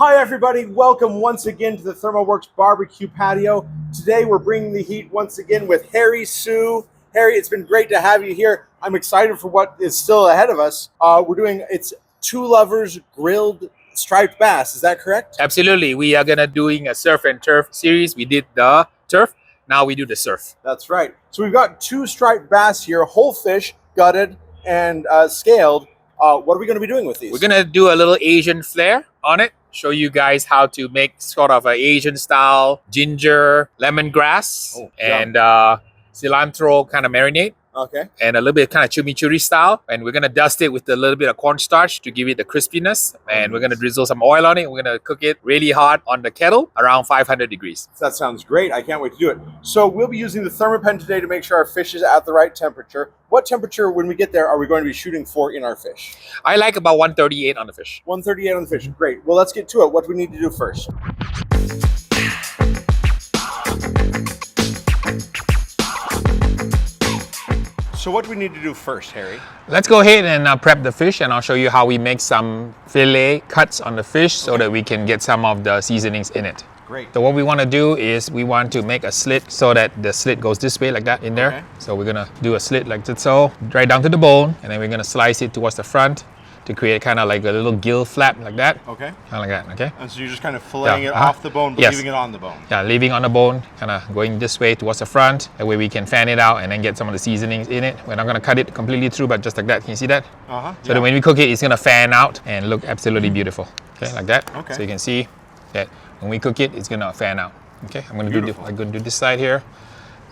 Hi everybody, welcome once again to the Thermoworks barbecue patio. Today we're bringing the heat once again with Harry Soo. Harry, it's been great to have you here. I'm excited for what is still ahead of us. It's Two Lovers Grilled Striped Bass, is that correct? Absolutely, we are gonna doing a surf and turf series. We did the turf, now we do the surf. That's right. So we've got two striped bass here, whole fish, gutted and scaled. What are we gonna be doing with these? We're gonna do a little Asian flair on it. Show you guys how to make sort of an Asian style ginger, lemongrass, and cilantro kind of marinade. Okay. And a little bit kind of chimichurri style. And we're gonna dust it with a little bit of cornstarch to give it the crispiness. And we're gonna drizzle some oil on it. We're gonna cook it really hot on the kettle, around 500 degrees. That sounds great. I can't wait to do it. So we'll be using the Thermopen today to make sure our fish is at the right temperature. What temperature, when we get there, are we going to be shooting for in our fish? I like about 138 on the fish. 138 on the fish. Great. Well, let's get to it. What do we need to do first? So what do we need to do first, Harry? Let's go ahead and prep the fish, and I'll show you how we make some fillet cuts on the fish so that we can get some of the seasonings in it. Great. So what we want to do is we want to make a slit so that the slit goes this way like that in there. Okay. So we're gonna do a slit like that, so right down to the bone, and then we're gonna slice it towards the front to create kind of like a little gill flap like that. Okay. Kind of like that, okay? And so you're just kind of filleting it Uh-huh. off the bone, but Yes. leaving it on the bone. Yeah, leaving on the bone, kind of going this way towards the front. That way we can fan it out and then get some of the seasonings in it. We're not gonna cut it completely through, but just like that. Can you see that? Uh-huh. So that when we cook it, it's gonna fan out and look absolutely beautiful. Okay, like that. Okay. So you can see that when we cook it, it's gonna fan out. Okay, I'm gonna do this side here.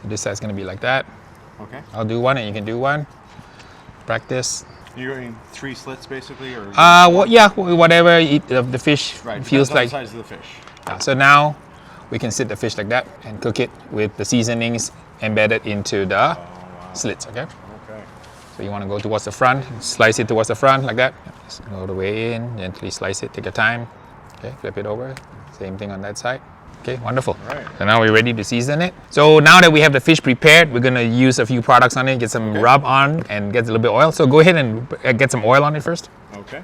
So this side's gonna be like that. Okay. I'll do one and you can do one. Practice. You're doing 3 slits basically, or? Well, yeah, whatever the fish feels like. The size of the fish. So now we can sit the fish like that and cook it with the seasonings embedded into the slits. Okay. Okay. So you want to go towards the front, slice it towards the front like that. Just go the way in, gently slice it, take your time. Okay, flip it over. Same thing on that side. Okay, wonderful. All right. So now we're ready to season it. So now that we have the fish prepared, we're gonna use a few products on it, get some rub on and get a little bit of oil. So go ahead and get some oil on it first. Okay.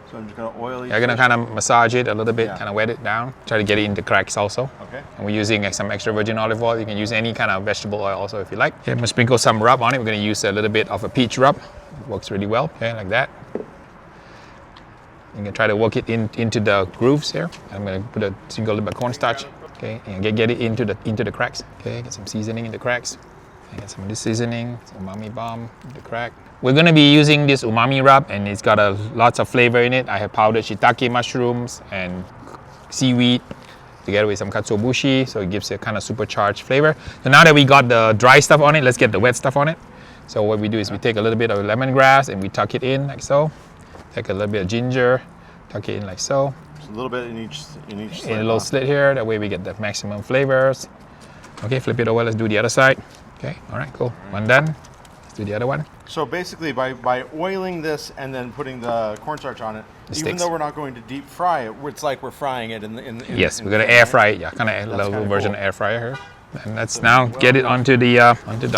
So I'm just gonna oil it. You're gonna kind of massage it a little bit, Yeah. kind of wet it down. Try to get it into cracks also. Okay. And we're using some extra virgin olive oil. You can use any kind of vegetable oil also if you like. Okay, I'm gonna sprinkle some rub on it. We're gonna use a little bit of a peach rub. It works really well. Okay, like that. You can try to work it into the grooves here. I'm gonna put a single little bit of cornstarch. Okay, and get it into the cracks. Okay, get some seasoning in the cracks. And get some of this seasoning, some umami bomb in the crack. We're gonna be using this umami rub, and it's got lots of flavor in it. I have powdered shiitake mushrooms and seaweed together with some katsuobushi, so it gives a kind of supercharged flavor. So now that we got the dry stuff on it, let's get the wet stuff on it. So what we do is we take a little bit of lemongrass and we tuck it in like so. Take a little bit of ginger, tuck it in like so. A little bit in each slit. In a little slit here, that way we get the maximum flavors. Okay, flip it over, let's do the other side. Okay, all right, cool. One done. Let's do the other one. So basically by oiling this and then putting the cornstarch on it, even though we're not going to deep fry it, it's like we're frying it in Yes, we're gonna air fry it, yeah, kind of a little version of air fryer here. And let's now get it onto the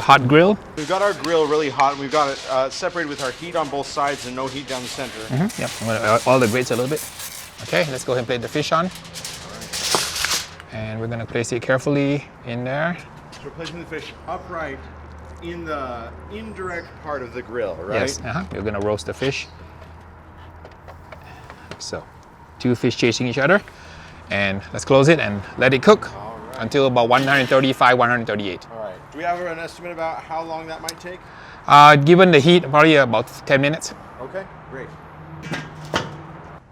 hot grill. We've got our grill really hot. We've got it separated with our heat on both sides and no heat down the center. Yep, I'm gonna oil the grates a little bit. Okay, let's go ahead and plate the fish on. And we're gonna place it carefully in there. So we're placing the fish upright in the indirect part of the grill, right? Yes, we're gonna roast the fish. So, 2 fish chasing each other. And let's close it and let it cook until about 135, 138. All right. Do we have an estimate about how long that might take? Given the heat, probably about 10 minutes. Okay, great.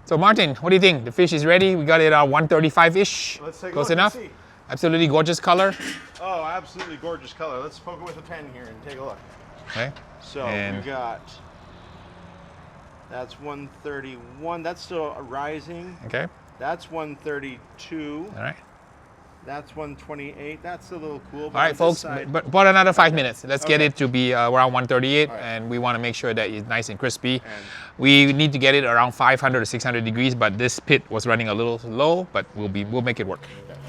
So Martin, what do you think? The fish is ready. We got it at 135-ish. Let's take a Close look enough? and see. Absolutely gorgeous color. Oh, absolutely gorgeous color. Let's poke it with a pen here and take a look. Okay. So And we've got, that's 131. That's still rising. okay. That's 132. All right. That's 128. That's a little cool. All right, folks. But about another 5 minutes. Let's get it to be around 138, and we want to make sure that it's nice and crispy. We need to get it around 500 to 600 degrees, but this pit was running a little low, but we'll make it work. Okay.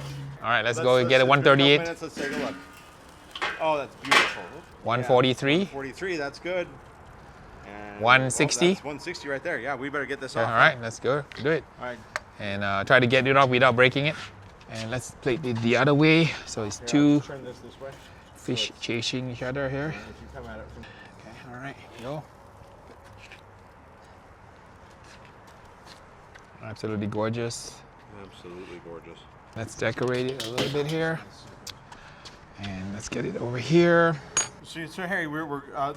All right, let's go get it 138. Minutes, let's take a look. Oh, that's beautiful. 143. 143, that's good. And 160. that's 160 right there. Yeah, we better get this All off. right, let's go. Do it. All right. and try to get it off without breaking it. And let's plate it the other way. So it's two Turn this way. fish chasing each other here. If you come at it from Okay, all right, go. Absolutely gorgeous. absolutely gorgeous. Let's decorate it a little bit here. And let's get it over here. So Harry,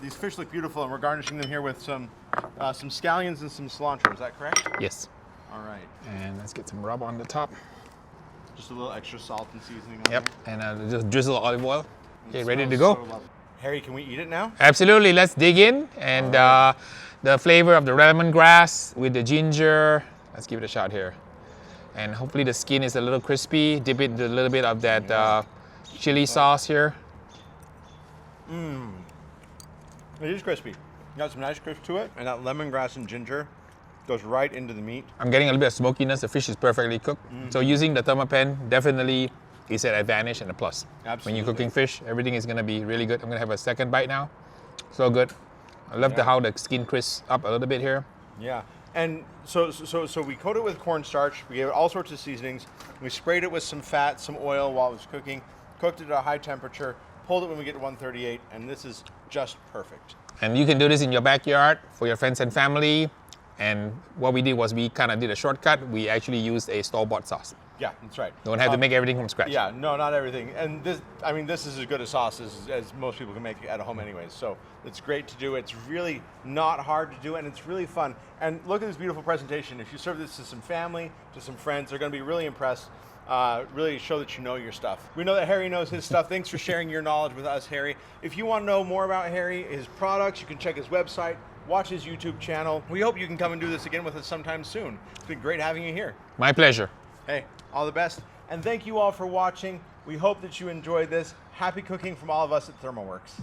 these fish look beautiful, and we're garnishing them here with some scallions and some cilantro. Is that correct? Yes. All right. And let's get some rub on the top. Just a little extra salt and seasoning. Yep. And just drizzle olive oil. Okay, It ready to smells go? so lovely. Harry, can we eat it now? Absolutely. Let's dig in. And the flavor of the lemongrass with the ginger. Let's give it a shot here. And hopefully the skin is a little crispy. Dip it in a little bit of that chili sauce here. It is crispy. Got some nice crisp to it, and that lemongrass and ginger goes right into the meat. I'm getting a little bit of smokiness. The fish is perfectly cooked. So using the thermopan definitely is an advantage and a plus. Absolutely. When you're cooking fish, everything is going to be really good. I'm going to have a second bite now. So good. I love how the skin crisps up a little bit here. Yeah, and so we coat it with cornstarch. We gave it all sorts of seasonings. We sprayed it with some fat, some oil while it was cooking. Cooked it at a high temperature. Pulled it when we get to 138, and this is just perfect. And you can do this in your backyard for your friends and family. And what we did was we kind of did a shortcut. We actually used a store-bought sauce. Yeah, that's right. Don't have to make everything from scratch. Yeah, no, not everything. And this is as good a sauce as most people can make at home anyways. So it's great to do. It's really not hard to do, and it's really fun. And look at this beautiful presentation. If you serve this to some family, to some friends, they're going to be really impressed. Really show that you know your stuff. We know that Harry knows his stuff. Thanks for sharing your knowledge with us, Harry. If you want to know more about Harry, his products, you can check his website, watch his YouTube channel. We hope you can come and do this again with us sometime soon. It's been great having you here. My pleasure. Hey, all the best. And thank you all for watching. We hope that you enjoyed this. Happy cooking from all of us at Thermoworks.